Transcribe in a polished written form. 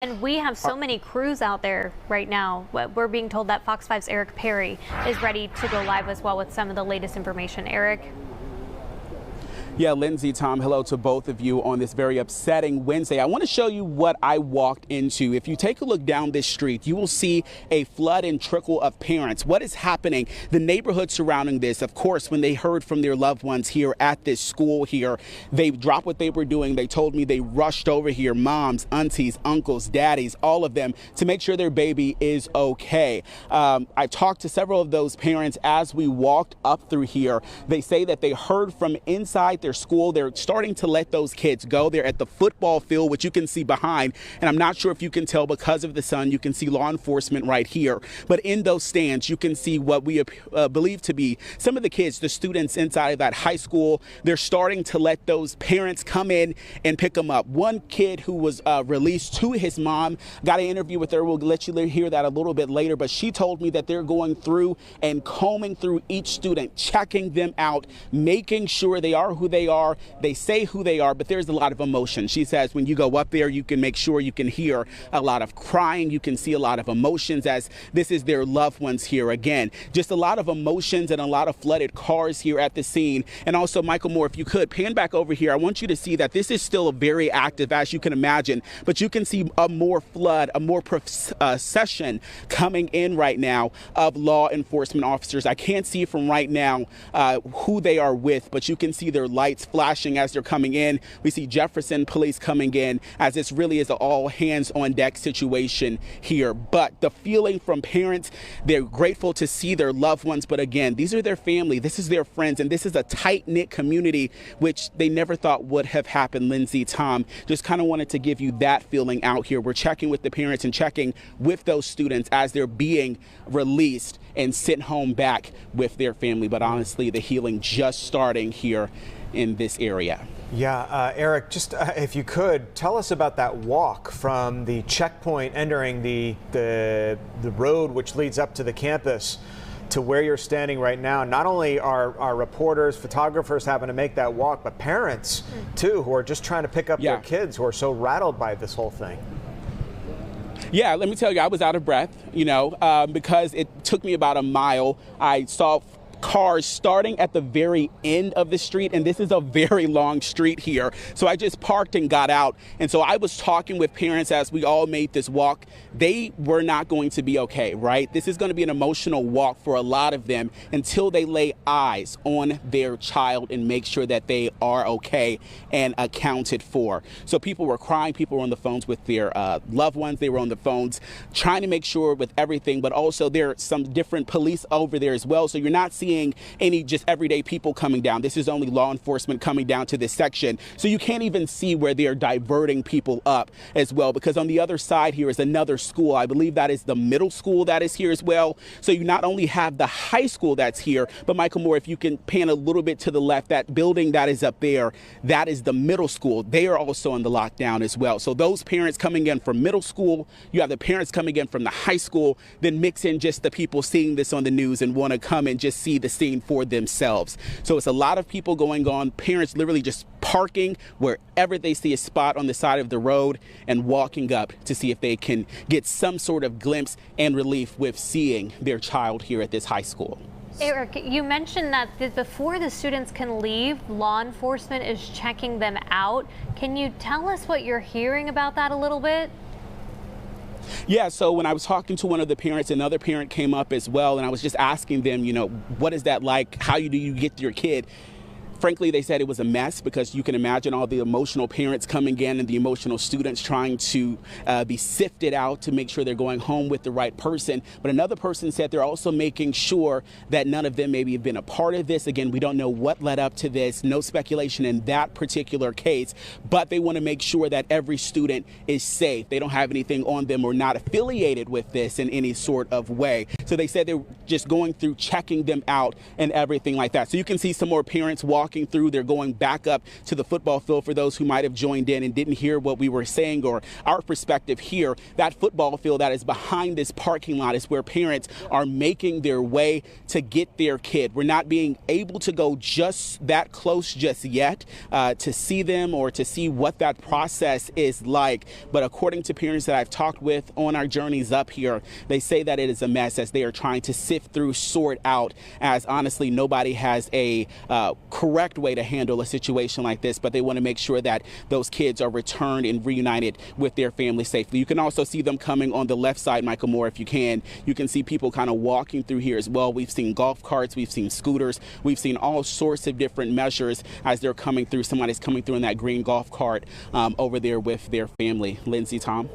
And we have so many crews out there right now. We're being told that Fox 5's Eric Perry is ready to go live as well with some of the latest information. Eric? Yeah, Lindsay, Tom, hello to both of you on this very upsetting Wednesday. I want to show you what I walked into. If you take a look down this street, you will see a flood and trickle of parents. What is happening? The neighborhood surrounding this, of course, when they heard from their loved ones here at this school here, they dropped what they were doing. They told me they rushed over here, moms, aunties, uncles, daddies, all of them, to make sure their baby is okay. I talked to several of those parents as we walked up through here. They say that they heard from inside their school. They're starting to let those kids go. They're at the football field, which you can see behind. And I'm not sure if you can tell because of the sun. You can see law enforcement right here. But in those stands, you can see what we believe to be some of the kids, the students inside of that high school. They're starting to let those parents come in and pick them up. One kid who was released to his mom, got an interview with her. We'll let you hear that a little bit later. But she told me that they're going through and combing through each student, checking them out, making sure they are who they are. They say who they are, but there's a lot of emotion. She says when you go up there, you can make sure you can hear a lot of crying. You can see a lot of emotions as this is their loved ones here again. Just a lot of emotions and a lot of flooded cars here at the scene. And also, Michael Moore, if you could pan back over here, I want you to see that this is still very active, as you can imagine, but you can see a more flood, a more procession coming in right now of law enforcement officers. I can't see from right now who they are with, but you can see their lights flashing as they're coming in. We see Jefferson police coming in as this really is an all hands on deck situation here. But the feeling from parents, they're grateful to see their loved ones. But again, these are their family. This is their friends. And this is a tight knit community, which they never thought would have happened. Lindsay, Tom, just kind of wanted to give you that feeling out here. We're checking with the parents and checking with those students as they're being released and sent home back with their family. But honestly, the healing just starting here in this area. Yeah, Eric, just if you could tell us about that walk from the checkpoint entering the road which leads up to the campus to where you're standing right now. Not only are reporters, photographers having to make that walk, but parents too, who are just trying to pick up their kids who are so rattled by this whole thing. Yeah, let me tell you, I was out of breath, because it took me about a mile. I saw cars starting at the very end of the street, and this is a very long street here. So I just parked and got out. And so I was talking with parents as we all made this walk. They were not going to be okay, right? This is going to be an emotional walk for a lot of them until they lay eyes on their child and make sure that they are okay and accounted for. So people were crying, people were on the phones with their loved ones. They were on the phones trying to make sure with everything, but also there are some different police over there as well. So you're not seeing any just everyday people coming down. This is only law enforcement coming down to this section. So you can't even see where they are diverting people up as well, because on the other side here is another school. I believe that is the middle school that is here as well. So you not only have the high school that's here, but Michael Moore, if you can pan a little bit to the left, that building that is up there, that is the middle school. They are also in the lockdown as well. So those parents coming in from middle school, you have the parents coming in from the high school, then mix in just the people seeing this on the news and want to come and just see the scene for themselves. So it's a lot of people going on, parents literally just parking wherever they see a spot on the side of the road and walking up to see if they can get some sort of glimpse and relief with seeing their child here at this high school. Eric, you mentioned that before the students can leave, law enforcement is checking them out. Can you tell us what you're hearing about that a little bit? Yeah, so when I was talking to one of the parents, another parent came up as well, and I was just asking them, what is that like? How do you get your kid? Frankly, they said it was a mess because you can imagine all the emotional parents coming in and the emotional students trying to be sifted out to make sure they're going home with the right person. But another person said they're also making sure that none of them maybe have been a part of this. Again, we don't know what led up to this. No speculation in that particular case, but they want to make sure that every student is safe. They don't have anything on them or not affiliated with this in any sort of way. So they said they're just going through checking them out and everything like that. So you can see some more parents walking walking through. They're going back up to the football field for those who might have joined in and didn't hear what we were saying or our perspective here. That football field that is behind this parking lot is where parents are making their way to get their kid. We're not being able to go just that close just yet to see them or to see what that process is like. But according to parents that I've talked with on our journeys up here, they say that it is a mess as they are trying to sift through, sort out, as honestly nobody has a correct way to handle a situation like this, but they want to make sure that those kids are returned and reunited with their family safely. You can also see them coming on the left side, Michael Moore, if you can. You can see people kind of walking through here as well. We've seen golf carts, we've seen scooters, we've seen all sorts of different measures as they're coming through. Somebody's coming through in that green golf cart over there with their family. Lindsay, Tom?